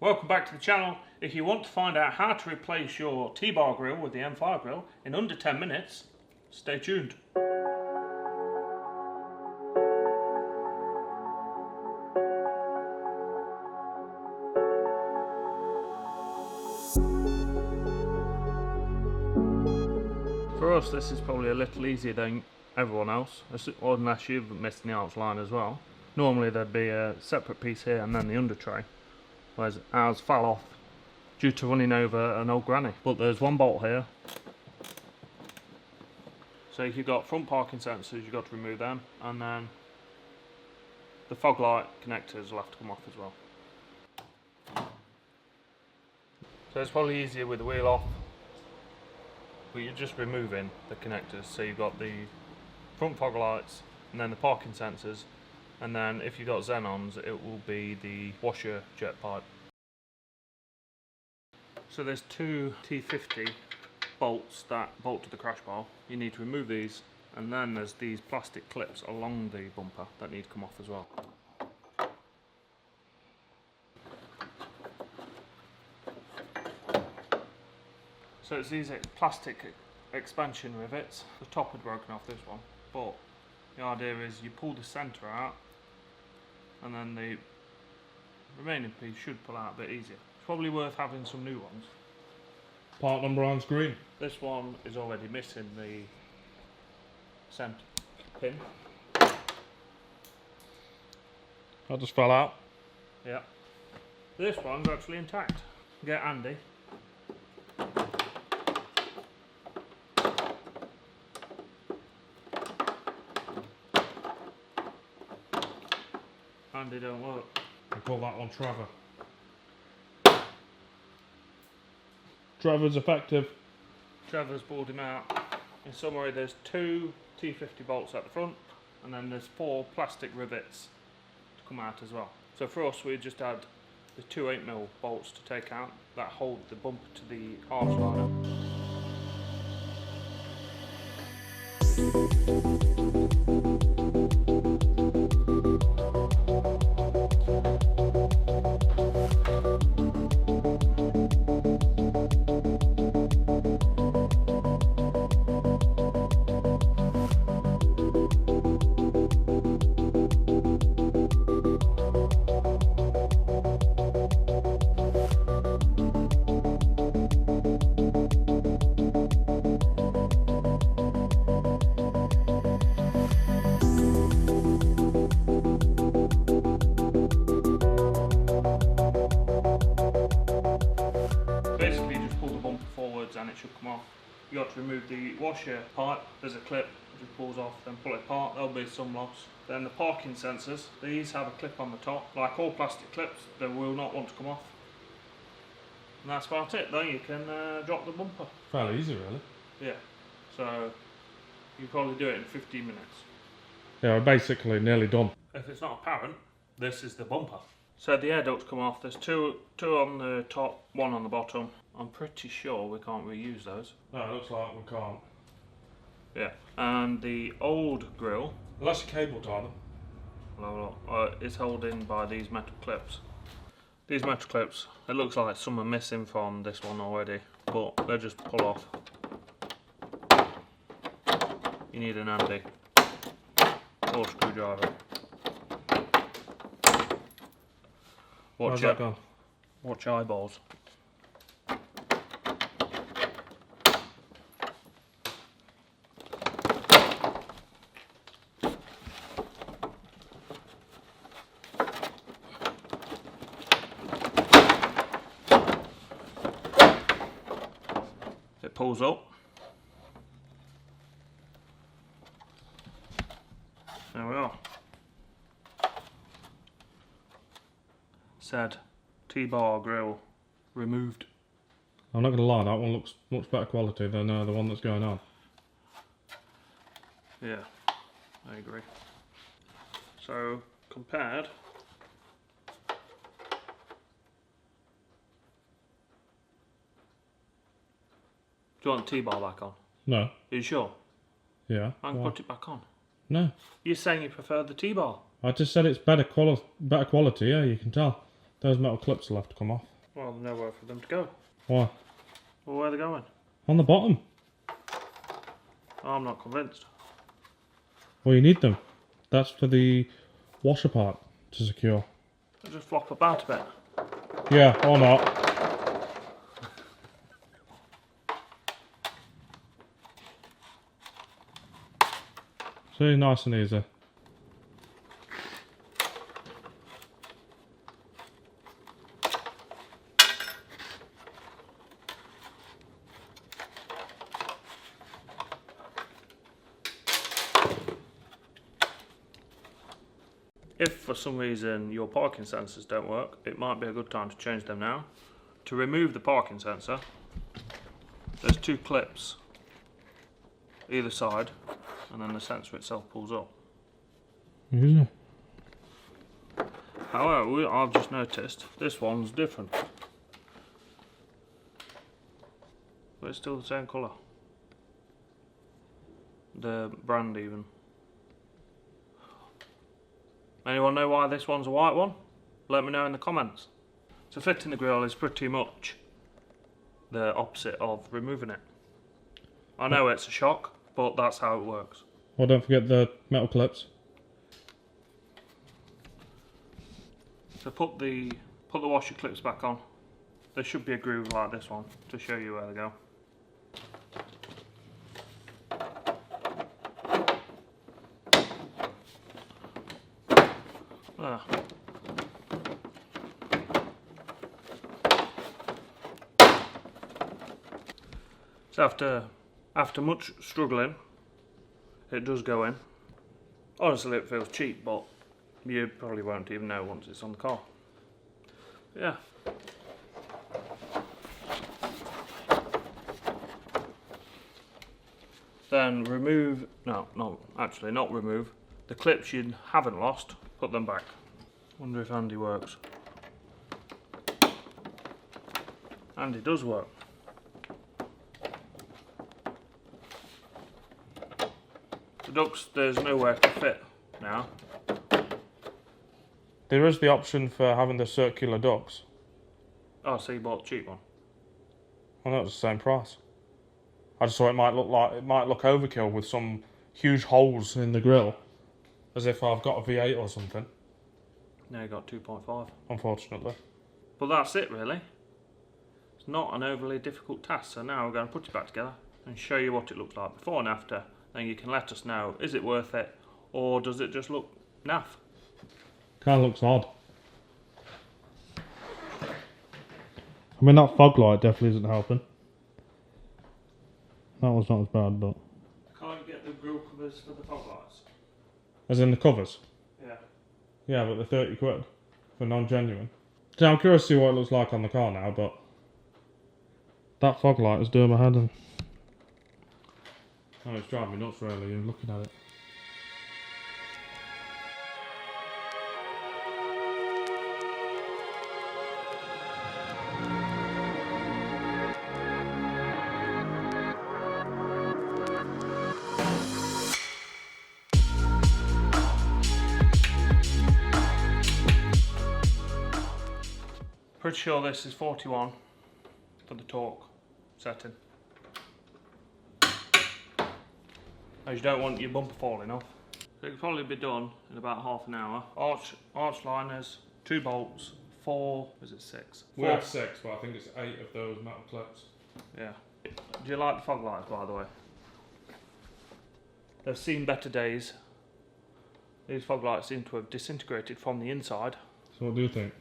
Welcome back to the channel. If you want to find out how to replace your T-bar grill with the M5 grill in under 10 minutes, stay tuned. For us, this is probably a little easier than everyone else, unless you've missed the outline as well. Normally there'd be a separate piece here and then the under tray, whereas ours fell off due to running over an old granny. But there's one bolt here. So if you've got front parking sensors, you've got to remove them, and then the fog light connectors will have to come off as well. So it's probably easier with the wheel off, but you're just removing the connectors. So you've got the front fog lights and then the parking sensors, and then if you've got xenons it will be the washer jet pipe. So there's two T50 bolts that bolt to the crash bar. You need to remove these, and then there's these plastic clips along the bumper that need to come off as well. So it's these plastic expansion rivets. The top had broken off this one, but the idea is you pull the centre out and then the remaining piece should pull out a bit easier. It's probably worth having some new ones. Part number one's green. This one is already missing the centre pin. That just fell out. Yeah. This one's actually intact. Get Andy. Andy don't work. I call that one Trevor. Trevor's effective. Trevor's pulled him out. In summary, there's two T50 bolts at the front, and then there's four plastic rivets to come out as well. So for us, we just had the two 8mm bolts to take out that hold the bumper to the arch liner. Basically just pull the bumper forwards and it should come off. You got to remove the washer pipe. There's a clip, it just pulls off, then pull it apart. There'll be some loss. Then the parking sensors, these have a clip on the top. Like all plastic clips, they will not want to come off. And that's about it. Then you can drop the bumper. Fairly easy, really. Yeah, so you probably do it in 15 minutes. Yeah, we're basically nearly done. If it's not apparent, this is the bumper. So the air ducts come off. There's two on the top, one on the bottom. I'm pretty sure we can't reuse those. No, it looks like we can't. Yeah, and the old grill, Unless you cable tie them. is held in by these metal clips. These metal clips, it looks like some are missing from this one already, but they just pull off. You need an handy or screwdriver. Where's that gone? Watch eyeballs. It pulls up. There we are. Said T-bar grill removed. I'm not going to lie, that one looks much better quality than the one that's going on. Yeah, I agree. So, compared, do you want the T-bar back on? No. Are you sure? Yeah. I can put it back on. No. You're saying you prefer the T-bar? I just said it's better quality, yeah, you can tell. Those metal clips will have to come off. Well, there's nowhere for them to go. Why? Well, where are they going? On the bottom. Oh, I'm not convinced. Well, you need them. That's for the washer part to secure. They'll just flop about a bit. Yeah, or not. See, nice and easy. If for some reason your parking sensors don't work, it might be a good time to change them now. To remove the parking sensor, there's 2 clips either side, and then the sensor itself pulls up. Is it? However, I've just noticed this one's different, but it's still the same colour. The brand even. Anyone know why this one's a white one? Let me know in the comments. So fitting the grille is pretty much the opposite of removing it. I know it's a shock, but that's how it works. Well, don't forget the metal clips. So put the washer clips back on. There should be a groove like this one to show you where they go. There. So after much struggling, it does go in. Honestly, it feels cheap, but you probably won't even know once it's on the car. Yeah. Then remove, not remove, the clips you haven't lost, put them back. Wonder if Andy works. Andy does work. The ducts, there's nowhere to fit now. There is the option for having the circular ducts. Oh, so you bought a cheap one? I know it's the same price. I just thought it might look overkill with some huge holes in the grille, as if I've got a V8 or something. Now you got 2.5. Unfortunately. But that's it really. It's not an overly difficult task, so now we're going to put it back together and show you what it looks like before and after. Then you can let us know, is it worth it, or does it just look naff? Kind of looks odd. I mean, that fog light definitely isn't helping. That one's not as bad, but... Can't you get the grille covers for the fog lights? As in the covers? Yeah. Yeah, but they're 30 quid for non-genuine. So I'm curious to see what it looks like on the car now, but... that fog light is doing my head in. Oh, it's driving me nuts really, you're looking at it. Pretty sure this is 41 for the torque setting. As you don't want your bumper falling off. So it could probably be done in about half an hour. Arch liners, 2 bolts, 4, is it 6? We have 6, but I think it's 8 of those metal clips. Yeah. Do you like the fog lights, by the way? They've seen better days. These fog lights seem to have disintegrated from the inside. So what do you think?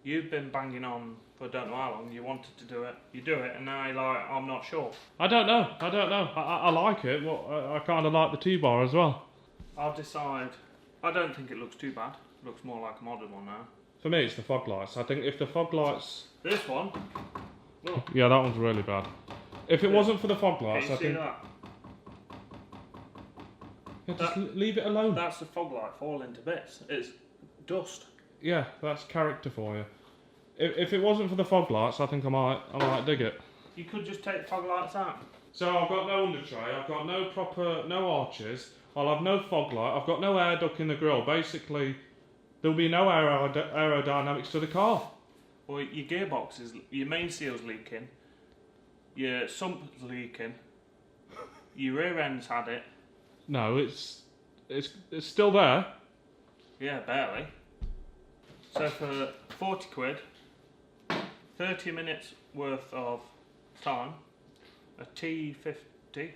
You've been banging on for don't know how long. You wanted to do it. You do it, and now you're like, I'm not sure. I don't know. I like it. Well, I kind of like the T-bar as well. I'll decide. I don't think it looks too bad. It looks more like a modern one now. For me, it's the fog lights. I think if the fog lights... This one, look. Yeah, that one's really bad. If it wasn't for the fog lights, Can you I see think... that? Yeah, just leave it alone. That's the fog light falling to bits. It's dust. Yeah, that's character for you. If it wasn't for the fog lights, I think I might dig it. You could just take the fog lights out. So I've got no under tray, I've got no arches, I'll have no fog light, I've got no air duct in the grille. Basically, There'll be no aerodynamics to the car. Well, your gearbox is, your main seal's leaking, your sump's leaking, your rear end's had it. No, it's still there. Yeah, barely. So for 40 quid, 30 minutes worth of time, a T50,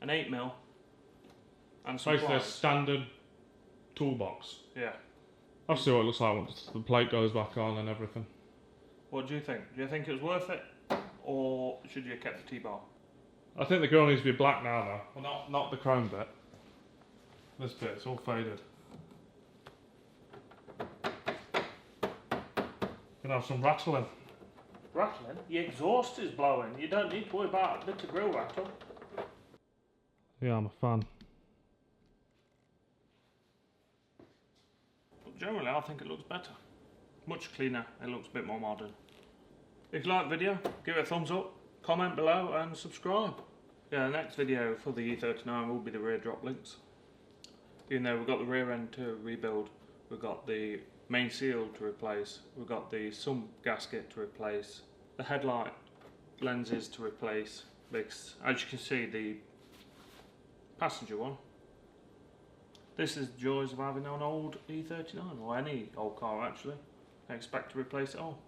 an 8mm, and some Basically a pliers. standard toolbox. Yeah. I'll see what it looks like once the plate goes back on and everything. What do you think? Do you think it was worth it, or should you have kept the T-bar? I think the grill needs to be black now though. Well, not the chrome bit. This bit, it's all faded. Gonna have some rattling. Rattling? Your exhaust is blowing. You don't need to worry about a bit of grill rattle. Yeah, I'm a fan. But generally, I think it looks better. Much cleaner. It looks a bit more modern. If you like the video, give it a thumbs up, comment below and subscribe. Yeah, the next video for the E39 will be the rear drop links. Even though we've got the rear end to rebuild, we've got the main seal to replace, we've got the sump gasket to replace, the headlight lenses to replace, because as you can see, the passenger one, this is the joys of having an old E39, or any old car actually. I expect to replace it all.